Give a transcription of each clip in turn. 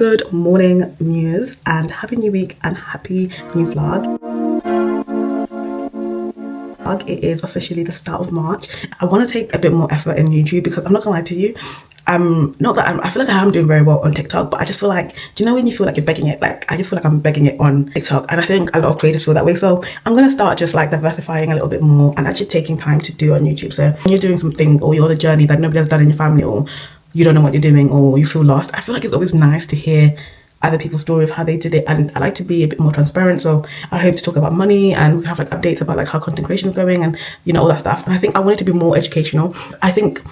Good morning, Muse, and happy new week and happy new vlog. It is officially the start of March. I want to take a bit more effort in YouTube because I'm not gonna lie to you. Not that I feel like I am doing very well on TikTok, but I just feel like, do you know when you feel like you're begging it? Like, I just feel like I'm begging it on TikTok, and I think a lot of creators feel that way. So I'm gonna start just like diversifying a little bit more and actually taking time to do on YouTube. So when you're doing something or you're on a journey that nobody has done in your family, or you don't know what you're doing, or you feel lost, I feel like it's always nice to hear other people's story of how they did it, and I like to be a bit more transparent. So I hope to talk about money, and we can have like updates about like how content creation is going, and you know, all that stuff. And I think I want it to be more educational. I think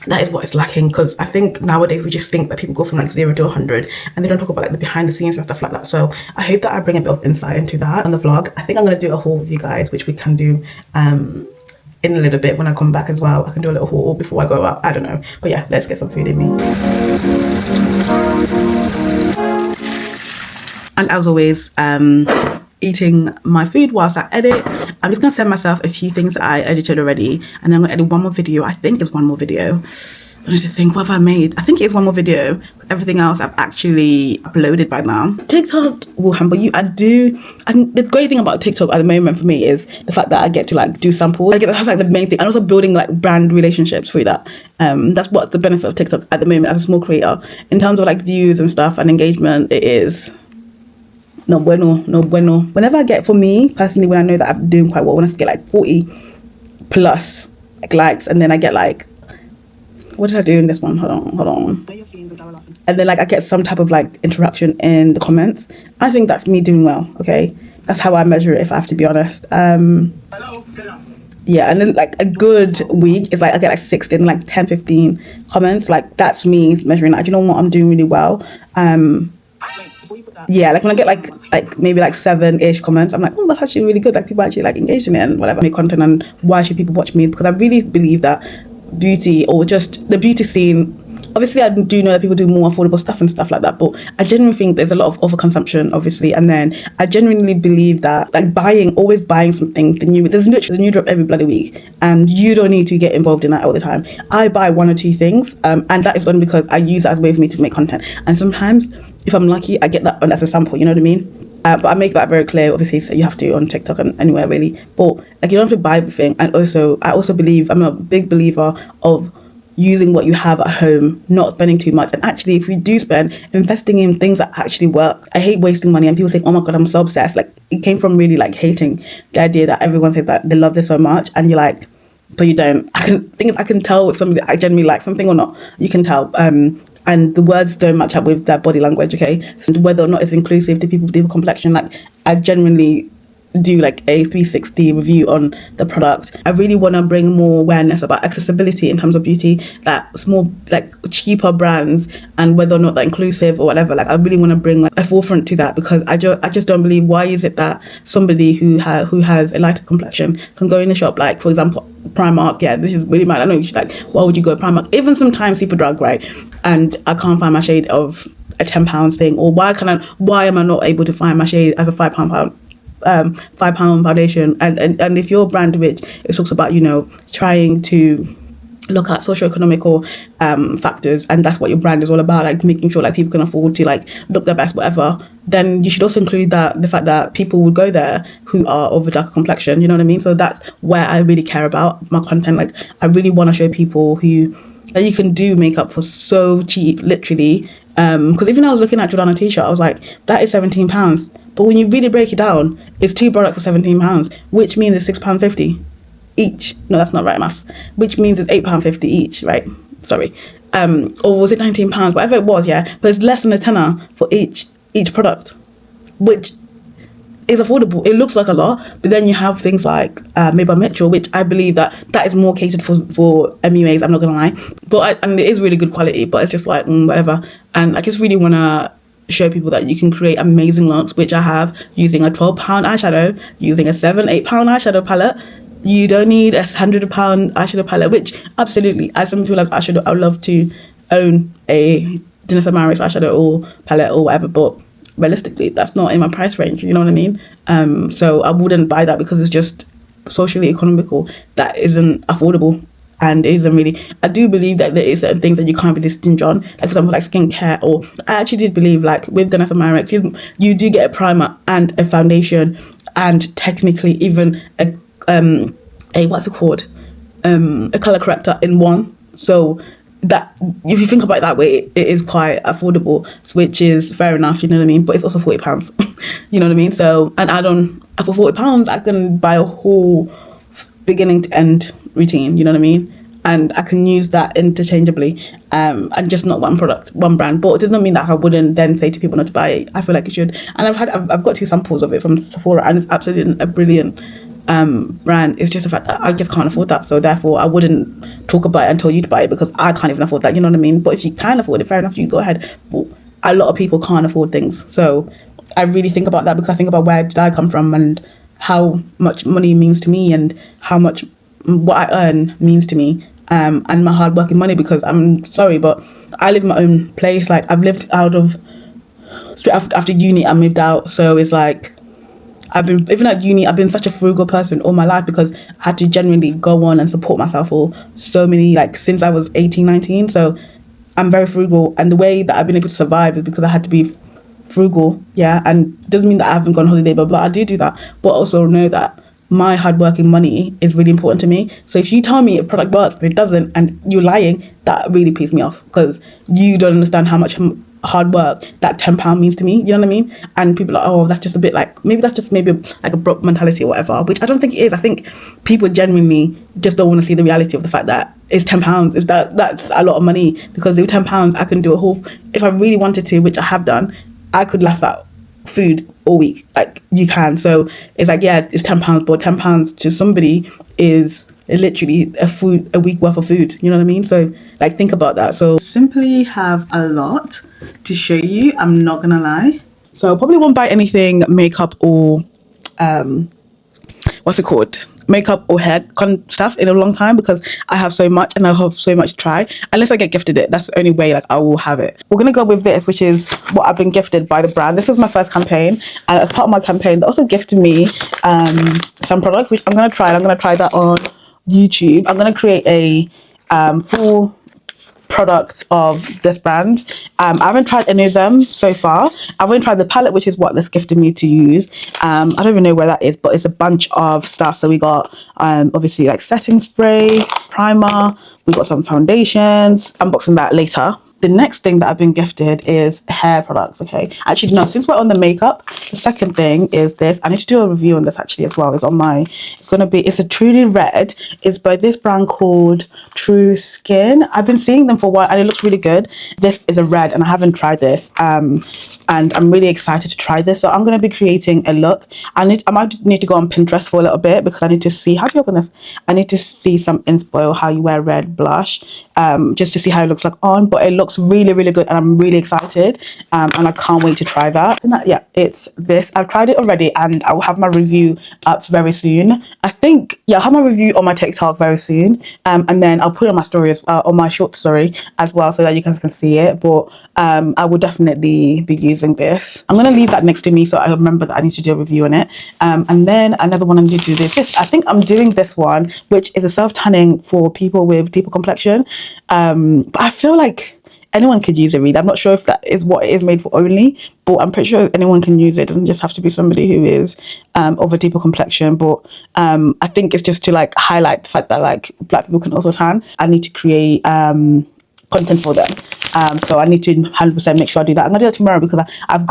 that is what is lacking, because I think nowadays we just think that people go from like 0 to 100 and they don't talk about like the behind the scenes and stuff like that. So I hope that I bring a bit of insight into that on the vlog. I think I'm going to do a haul with you guys, which we can do in a little bit when I come back as well. I can do a little haul before I go out, I don't know, but yeah, let's get some food in me. And as always, eating my food whilst I edit. I'm just gonna send myself a few things that I edited already, and then I'm gonna edit one more video. I think it's one more video. I need to think, what have I made? I think it is one more video. Everything else I've actually uploaded by now. TikTok will humble you. And the great thing about TikTok at the moment for me is the fact that I get to like do samples. That's like the main thing. And also building like brand relationships through that. That's what the benefit of TikTok at the moment as a small creator. In terms of like views and stuff and engagement, it is no bueno. Whenever I get, for me personally, when I know that I'm doing quite well, when I get like 40 plus like likes, and then I get like, what did I do in this one? Hold on. And then like I get some type of like interaction in the comments, I think that's me doing well. Okay, that's how I measure it, if I have to be honest. Yeah, and then like a good week is like I get like 16, like 10, 15 comments. Like that's me measuring like, you know what, I'm doing really well. Yeah, like when I get like maybe like 7-ish comments, I'm like, oh, that's actually really good. Like people actually like engaged in it and whatever. I make content, and why should people watch me? Because I really believe that beauty, or just the beauty scene, obviously I do know that people do more affordable stuff and stuff like that, but I genuinely think there's a lot of overconsumption, obviously. And then I genuinely believe that like always buying something, there's literally a new drop every bloody week, and you don't need to get involved in that all the time. I buy 1 or 2 things, and that is only because I use that as a way for me to make content. And sometimes if I'm lucky, I get that as a sample, you know what I mean? But I make that very clear, obviously, so you have to on TikTok and anywhere really. But like, you don't have to buy everything. And also, I also believe, I'm a big believer of using what you have at home, not spending too much. And actually, if we do spend, investing in things that actually work. I hate wasting money, and people saying, oh my God, I'm so obsessed. Like, it came from really like hating the idea that everyone says that they love this so much, and you're like, but you don't. I can tell if somebody I genuinely like something or not. You can tell. And the words don't match up with their body language, okay? So whether or not it's inclusive to people with different complexion, like I genuinely do like a 360 review on the product. I really want to bring more awareness about accessibility in terms of beauty, that small like cheaper brands, and whether or not they're inclusive or whatever. Like I really want to bring like a forefront to that, because I just don't believe, why is it that somebody who has a lighter complexion can go in the shop, like for example Primark, yeah, this is really mad, I know, you're like, why would you go to Primark? Even sometimes Superdrug, right? And I can't find my shade of a £10 thing, or why am I not able to find my shade as a £5 foundation? And if you're a brand which it talks about, you know, trying to look at socio-economical factors, and that's what your brand is all about, like making sure like people can afford to like look their best, whatever, then you should also include that the fact that people would go there who are of a darker complexion, you know what I mean? So that's where I really care about my content. Like I really want to show people that you can do makeup for so cheap, literally. Because even I was looking at Jordana t-shirt, I was like, that is £17. But when you really break it down, it's 2 products for £17, which means it's £6.50 each. No, that's not right maths. Which means it's £8.50 each, right? Sorry. Or was it £19? Whatever it was, yeah. But it's less than a tenner for each product, which is affordable. It looks like a lot, but then you have things like Made by Mitchell, which I believe that is more catered for MUAs, I'm not gonna lie. But and it is really good quality, but it's just like whatever. And I just really wanna show people that you can create amazing looks, which I have, using a £12 eyeshadow, using a £7-8 eyeshadow palette. You don't need a £100 eyeshadow palette, which absolutely, as some people like eyeshadow, I would love to own a Dennis Amaris eyeshadow or palette or whatever, but realistically, that's not in my price range, you know what I mean? So I wouldn't buy that, because it's just socially economical. That isn't affordable. and it isn't really. I do believe that there is certain things that you can't really stinge on, like for example, like skincare. Or I actually did believe, like with Dermax, you do get a primer and a foundation, and technically even a what's it called, a color corrector in one. So that, if you think about it that way, it is quite affordable, which is fair enough, you know what I mean? But it's also £40. You know what I mean? So an add-on for £40, I can buy a whole beginning to end routine, you know what I mean? And I can use that interchangeably, and just not one product, one brand. But it does not mean that I wouldn't then say to people not to buy it. I feel like you should. And I've got 2 samples of it from Sephora, and it's absolutely a brilliant brand. It's just the fact that I just can't afford that, so therefore I wouldn't talk about it and tell you to buy it, because I can't even afford that, you know what I mean? But if you can afford it, fair enough, you go ahead. But a lot of people can't afford things, so I really think about that, because I think about where did I come from and how much money means to me, and how much what I earn means to me, and my hard working money. Because I'm sorry, but I live in my own place. Like, I've lived out of straight after uni, I moved out, so it's like I've been, even at uni, I've been such a frugal person all my life, because I had to genuinely go on and support myself for so many, like since I was 18, 19. So I'm very frugal, and the way that I've been able to survive is because I had to be frugal. Yeah, and doesn't mean that I haven't gone on holiday, blah blah. I do that, but also know that my hardworking money is really important to me. So if you tell me a product works but it doesn't, and you're lying, that really pisses me off, because you don't understand how much hard work that £10 means to me, you know what I mean? And people are like, oh, that's just a bit like, maybe that's just maybe like a broke mentality or whatever, which I don't think it is. I think people genuinely just don't want to see the reality of the fact that it's £10. Is that's a lot of money, because with £10 I can do a whole, if I really wanted to, which I have done, I could last that food all week. Like, you can. So it's like, yeah, it's £10, but £10 to somebody is literally a week worth of food, you know what I mean? So like, think about that. So simply have a lot to show you, I'm not gonna lie. So I probably won't buy anything makeup or what's it called, makeup or hair stuff in a long time, because I have so much and I have so much to try, unless I get gifted it. That's the only way, like, I will have it. We're gonna go with this, which is what I've been gifted by the brand. This is my first campaign, and as part of my campaign they also gifted me some products, which I'm gonna try that on YouTube. I'm gonna create a full product of this brand. I haven't tried any of them so far. I've only tried the palette, which is what this gifted me to use. I don't even know where that is, but it's a bunch of stuff. So we got obviously like setting spray, primer, we got some foundations. Unboxing that later. The next thing that I've been gifted is hair products. Okay, actually no, since we're on the makeup, the second thing is this. I need to do a review on this actually as well. It's on my, it's a Truly Red. It's by this brand called True Skin. I've been seeing them for a while and it looks really good. This is a red and I haven't tried this, and I'm really excited to try this. So I'm going to be creating a look. I might need to go on Pinterest for a little bit, because I need to see, how do you open this? I need to see some inspo, how you wear red blush, just to see how it looks like on. But it looks really, really good and I'm really excited, and I can't wait to try that. Yeah, it's this. I've tried it already and I will have my review up very soon. I think, yeah, I'll have my review on my TikTok very soon, and then I'll put it on my stories, on my short story as well, so that you guys can see it. But I will definitely be using this. I'm going to leave that next to me so I remember that I need to do a review on it. And then another one I need to do this. I think I'm doing this one, which is a self-tanning for people with deeper complexion. But I feel like anyone could use it really. I'm not sure if that is what it is made for only, but I'm pretty sure anyone can use it. It doesn't just have to be somebody who is of a deeper complexion. But I think it's just to like highlight the fact that like black people can also tan. I need to create content for them. So I need to 100% make sure I do that. I'm gonna do that tomorrow, because I've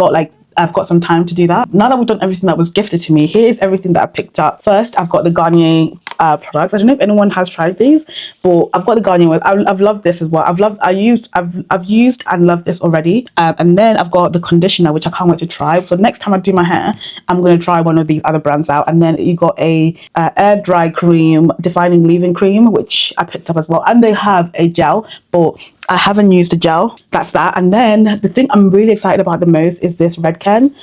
got some time to do that. Now that we've done everything that was gifted to me, here's everything that I picked up. First, I've got the Garnier products. I don't know if anyone has tried these, but I've got the Garnier ones. I've loved this as well. I've used and loved this already. And then I've got the conditioner, which I can't wait to try. So next time I do my hair, I'm going to try one of these other brands out. And then you got a air dry cream, defining leave-in cream, which I picked up as well. And they have a gel, but I haven't used the gel. That's that. And then the thing I'm really excited about the most is this Redken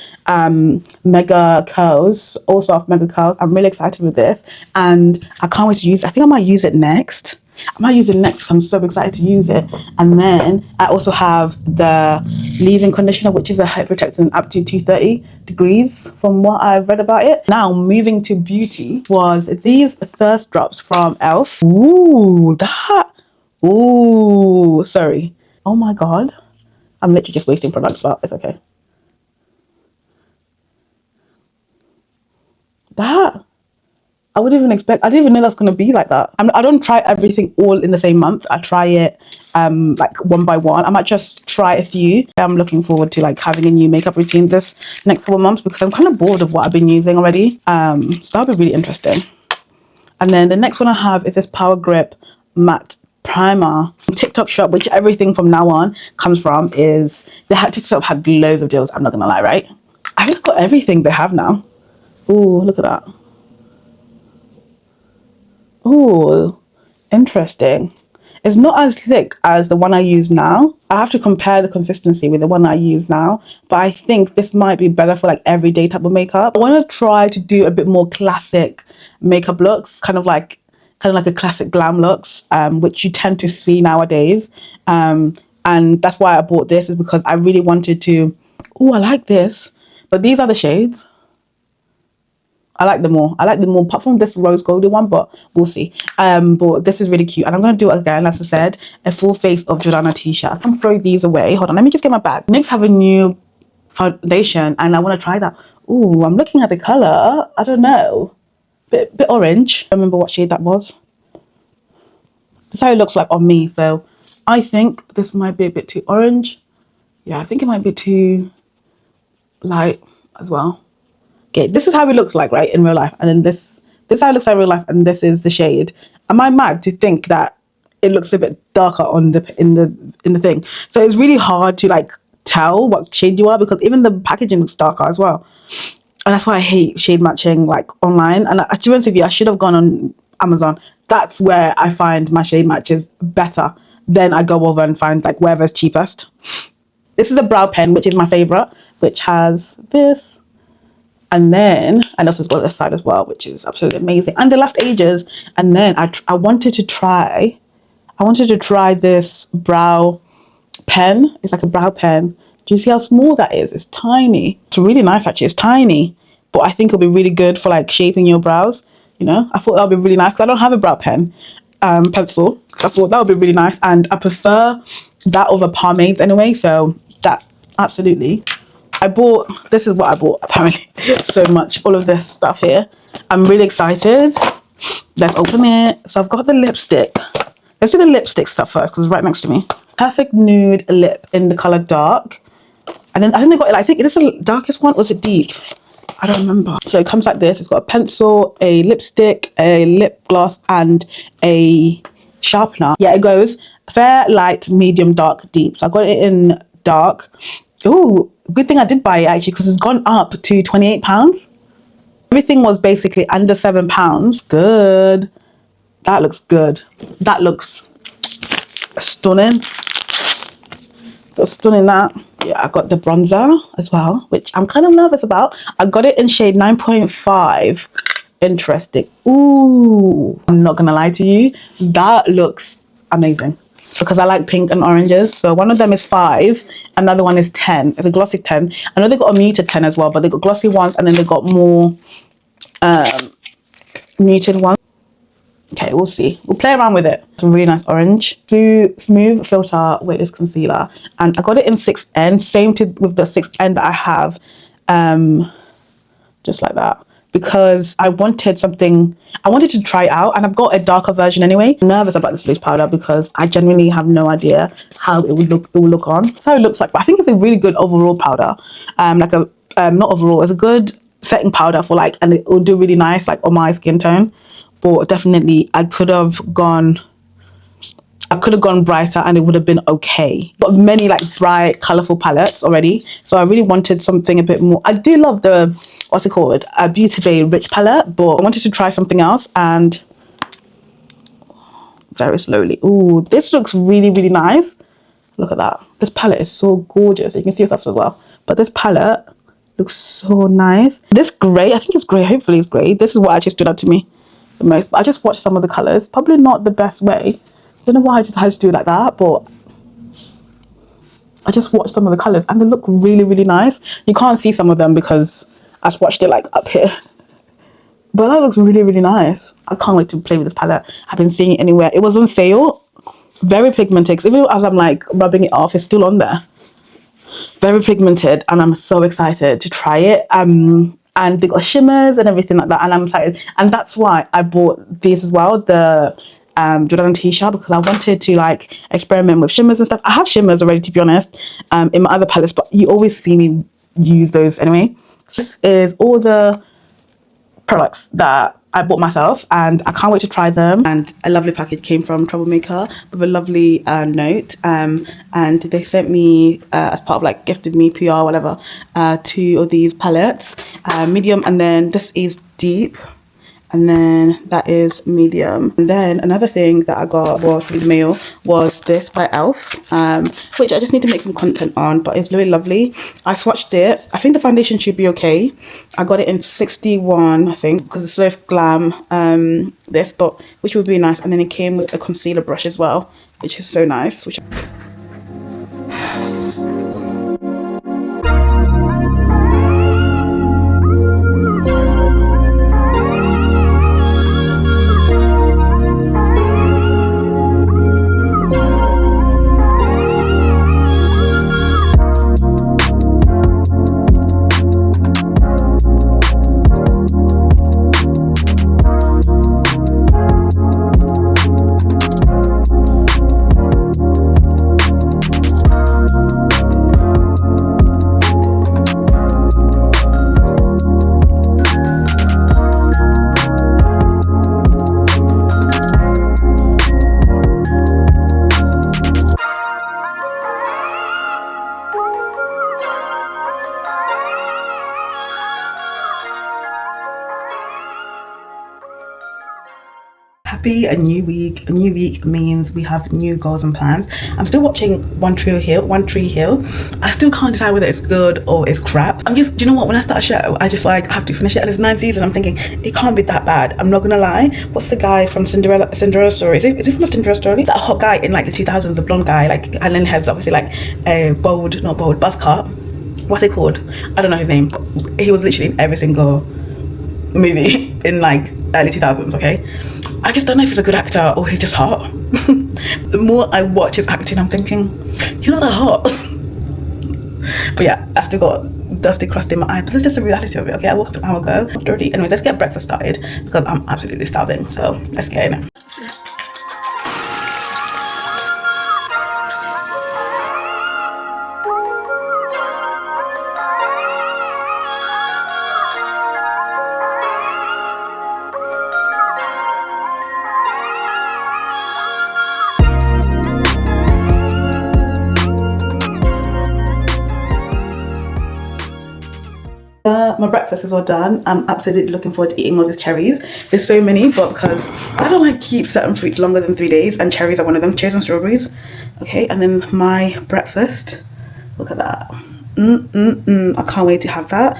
Mega Curls, All Soft Mega Curls. I'm really excited with this, and I can't wait to use it. I think I might use it next. I might use it next. I'm so excited to use it. And then I also have the leave-in conditioner, which is a hyperprotectant up to 230 degrees from what I've read about it. Now moving to beauty was these Thirst drops from Elf. Ooh, that. Ooh, sorry. Oh my God. I'm literally just wasting products, but it's okay. That. I wouldn't even expect, I didn't even know that's going to be like that. I don't try everything all in the same month. I try it like one by one. I might just try a few. I'm looking forward to like having a new makeup routine this next 4 months because I'm kind of bored of what I've been using already. So that'll be really interesting. And then the next one I have is this Power Grip Matte Primer. TikTok Shop, which everything from now on comes from, is TikTok Shop had loads of deals. I'm not going to lie, right? I've just got everything they have now. Ooh, look at that. Oh, interesting. It's not as thick as the one I use now. I have to compare the consistency with the one I use now, but I think this might be better for like everyday type of makeup. I want to try to do a bit more classic makeup looks, kind of like a classic glam looks, which you tend to see nowadays. And that's why I bought this, is because I really wanted to. Oh, I like this, but these are the shades. I like them more. Apart from this rose golden one, but we'll see. But this is really cute. And I'm going to do it again, as I said, a full face of Jordana T-shirt. I can throw these away. Hold on, let me just get my bag. NYX have a new foundation and I want to try that. Ooh, I'm looking at the colour. I don't know. Bit orange. I don't remember what shade that was. This is how it looks like on me. So I think this might be a bit too orange. Yeah, I think it might be too light as well. Okay, this is how it looks like, right, in real life, and then this is how it looks like in real life, and this is the shade. Am I mad to think that it looks a bit darker on the in the thing? So it's really hard to like tell what shade you are because even the packaging looks darker as well, and that's why I hate shade matching like online. And to be honest with you, I should have gone on Amazon. That's where I find my shade matches better. Then I go over and find like wherever's cheapest. This is a brow pen, which is my favorite, which has this. And then, and also it's got this side as well, which is absolutely amazing. And they last ages. And then I wanted to try this brow pen. It's like a brow pen. Do you see how small that is? It's tiny. It's really nice, actually. It's tiny. But I think it'll be really good for like shaping your brows. You know, I thought that would be really nice because I don't have a brow pen, pencil. So I thought that would be really nice. And I prefer that over pomades anyway. So that, absolutely. This is what I bought apparently, so much, all of this stuff here. I'm really excited. Let's open it. So I've got the lipstick. Let's do the lipstick stuff first because it's right next to me. Perfect Nude Lip in the color dark. And then I think they got, I think this is the darkest one, or is it deep? I don't remember. So it comes like this. It's got a pencil, a lipstick, a lip gloss, and a sharpener. Yeah, it goes fair, light, medium, dark, deep. So I got it in dark. Oh, good thing I did buy it actually because it's gone up to £28. Everything was basically under £7. Good. That looks good. That looks stunning. That's stunning, that. Yeah, I got the bronzer as well, which I'm kind of nervous about. I got it in shade 9.5. Interesting. Ooh, I'm not gonna lie to you. That looks amazing. Because I like pink and oranges. So one of them is 5, another one is 10. It's a glossy 10. I know they got a muted 10 as well, but they got glossy ones and then they got more muted ones. Okay, we'll see. We'll play around with it. It's a really nice orange. Smooth Filter Weightless Concealer. And I got it in 6N. Same with the 6N that I have. Just like that. Because I wanted to try out, and I've got a darker version anyway. I'm nervous about this loose powder because I genuinely have no idea how it will look on. That's how it looks like, but I think it's a really good overall powder. Not overall, it's a good setting powder for like, and it will do really nice like on my skin tone. But definitely I could have gone brighter and it would have been okay. Got many like bright, colourful palettes already. So I really wanted something a bit more. I do love the, what's it called? A Beauty Bay Rich palette, but I wanted to try something else and very slowly. Ooh, this looks really, really nice. Look at that. This palette is so gorgeous. You can see yourself as well. But this palette looks so nice. This grey, I think it's grey. Hopefully it's grey. This is what actually stood out to me. the most. But I just watched some of the colours. Probably not the best way. I don't know why I decided to do it like that, but I just watched some of the colours and they look really, really nice. You can't see some of them because I just watched it like up here. But that looks really, really nice. I can't wait to play with this palette. I've been seeing it anywhere. It was on sale. Very pigmented. Even as I'm like rubbing it off, it's still on there. Very pigmented, and I'm so excited to try it. And they got shimmers and everything like that, and I'm excited. And that's why I bought these as well, the Jordana Tisha, because I wanted to like experiment with shimmers and stuff. I have shimmers already, to be honest, in my other palettes, but you always see me use those anyway. This is all the products that I bought myself, and I can't wait to try them. And a lovely package came from Troublemaker with a lovely note, and they sent me as part of like gifted me PR whatever 2 of these palettes, medium, and then this is deep, and then that is medium. And then another thing that I got was through the mail was this by e.l.f. Which I just need to make some content on, but it's really lovely. I swatched it. I think the foundation should be okay. I got it in 61, I think, because it's so glam, this, but which would be nice. And then it came with a concealer brush as well, which is so nice. Which happy a new week. A new week means we have new goals and plans. I'm still watching One Tree Hill. I still can't decide whether it's good or it's crap. I'm just, do you know what, when I start a show I just like have to finish it, and it's 9 seasons. I'm thinking it can't be that bad. I'm not gonna lie. What's the guy from Cinderella Story? Is it from a Cinderella Story? That hot guy in like the 2000s, the blonde guy, like, and then has obviously like a buzz cut. What's it called? I don't know his name, but he was literally in every single movie in like early 2000s. Okay, I just don't know if he's a good actor or he's just hot. The more I watch his acting, I'm thinking, you're not that hot. But yeah, I still got dusty crust in my eye, but it's just a reality of it. Okay, I woke up an hour ago, dirty. Anyway, let's get breakfast started because I'm absolutely starving. So let's get in it. My breakfast is all done. I'm absolutely looking forward to eating all these cherries. There's so many, but because I don't like keep certain fruits longer than 3 days, and cherries are one of them. Cherries and strawberries. Okay, and then my breakfast. Look at that. I can't wait to have that.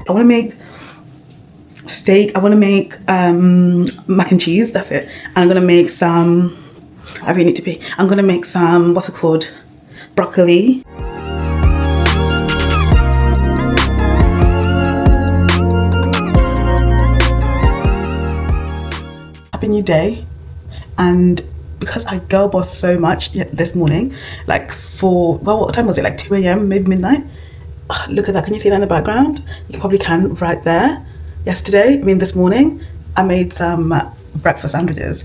I want to make steak. I want to make mac and cheese. That's it. And I'm gonna make some. I really need to pee. I'm gonna make some. What's it called? Broccoli. Happy new day. And because I girl bossed so much this morning, like for, well, what time was it, like 2 a.m, maybe midnight? Look at that. Can you see that in the background? You probably can right there. This morning I made some breakfast sandwiches.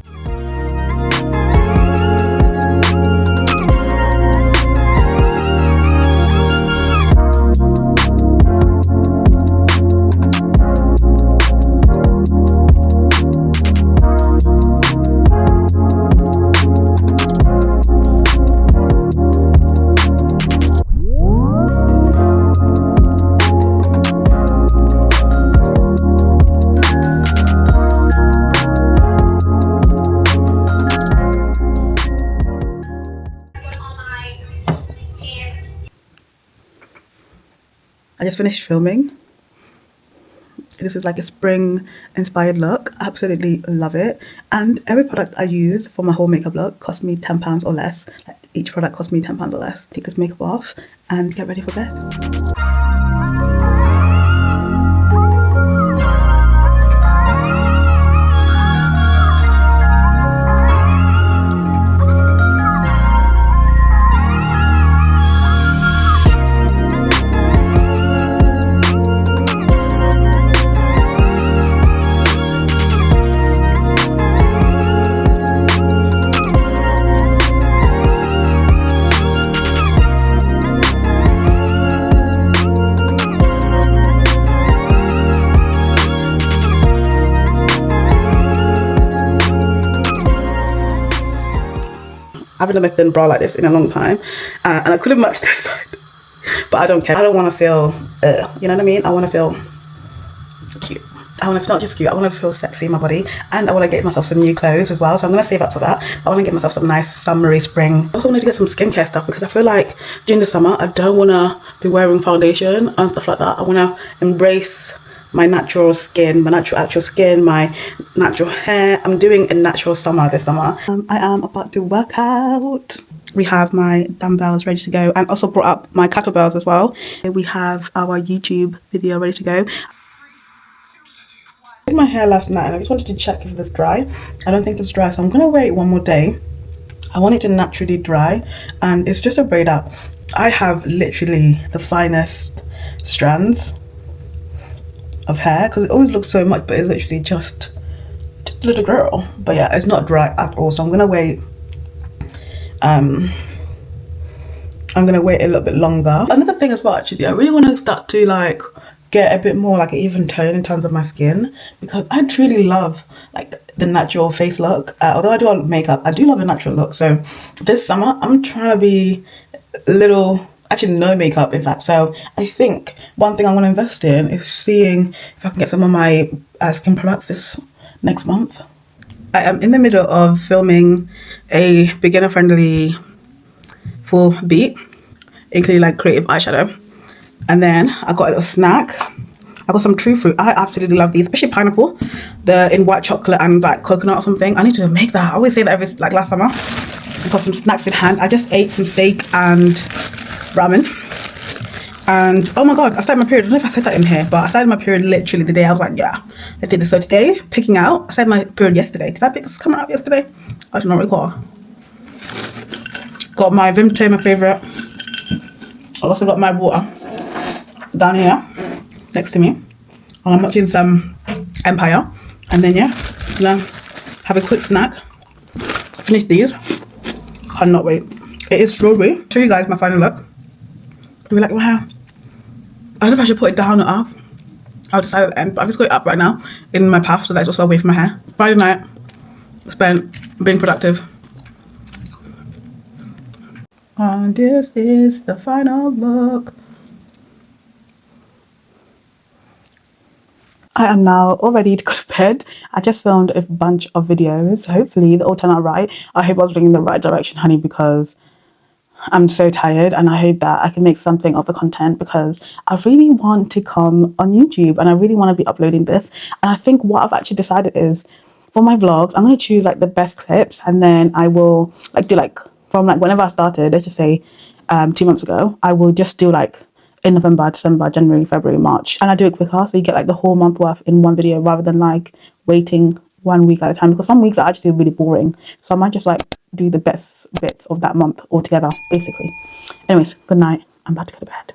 I just finished filming This is like a spring inspired look. I absolutely love it. And every product I use for my whole makeup look cost me £10 or less. Like each product cost me £10 or less. Take this makeup off and get ready for bed. I haven't done a thin brow like this in a long time, and I couldn't match this side, but I don't care. I don't want to feel, you know what I mean? I want to feel cute. I want to not just cute, I want to feel sexy in my body, and I want to get myself some new clothes as well, so I'm going to save up for that. I want to get myself some nice summery spring. I also wanted to get some skincare stuff because I feel like during the summer, I don't want to be wearing foundation and stuff like that. I want to embrace my natural skin, my actual skin, my natural hair. I'm doing a natural summer this summer. I am about to work out. We have my dumbbells ready to go, and also brought up my kettlebells as well. We have our YouTube video ready to go. I did my hair last night and I just wanted to check if it's dry. I don't think it's dry, so I'm gonna wait one more day. I want it to naturally dry, and it's just a braid up. I have literally the finest strands of hair because it always looks so much, but it's literally just a little girl. But yeah, it's not dry at all, so I'm gonna wait. I'm gonna wait a little bit longer. Another thing as well, actually, I really want to start to like get a bit more like an even tone in terms of my skin, because I truly love like the natural face look. Although I do all makeup, I do love a natural look. So this summer I'm trying to be a little, actually no makeup in fact. So I think one thing I want to invest in is seeing if I can get some of my skin products this next month. I am in the middle of filming a beginner friendly full beat, including like creative eyeshadow. And then I got a little snack. I got some true fruit. I absolutely love these, especially pineapple, the in white chocolate and like coconut or something. I need to make that. I always say that every like last summer. I got some snacks in hand. I just ate some steak and ramen. And oh my god, I started my period. I don't know if I said that in here, but I started my period literally the day I was like, yeah, let's do this. So today, picking out, I started my period yesterday. Did I pick this coming out yesterday? I do not recall. Got my Vimto, my favourite. I also got my water down here next to me. And I'm watching some Empire. And then yeah, gonna have a quick snack. Finish these. Cannot wait. It is strawberry. Show you guys my final look. You'll be like, wow. I don't know if I should put it down or up. I'll decide at the end, but I've just got it up right now in my puff, so that's also away from my hair. Friday night, spent being productive. And this is the final look. I am now all ready to go to bed. I just filmed a bunch of videos. Hopefully they all turn out right. I hope I was looking in the right direction, honey, because I'm so tired, and I hope that I can make something of the content, because I really want to come on YouTube and I really want to be uploading this. And I think what I've actually decided is for my vlogs, I'm going to choose like the best clips, and then I will like do like from like whenever I started, let's just say 2 months ago, I will just do like in November, December, January, February, March, and I do it quicker, so you get like the whole month worth in one video rather than like waiting 1 week at a time, because some weeks are actually really boring. So I might just like do the best bits of that month all together, basically. Anyways, good night. I'm about to go to bed.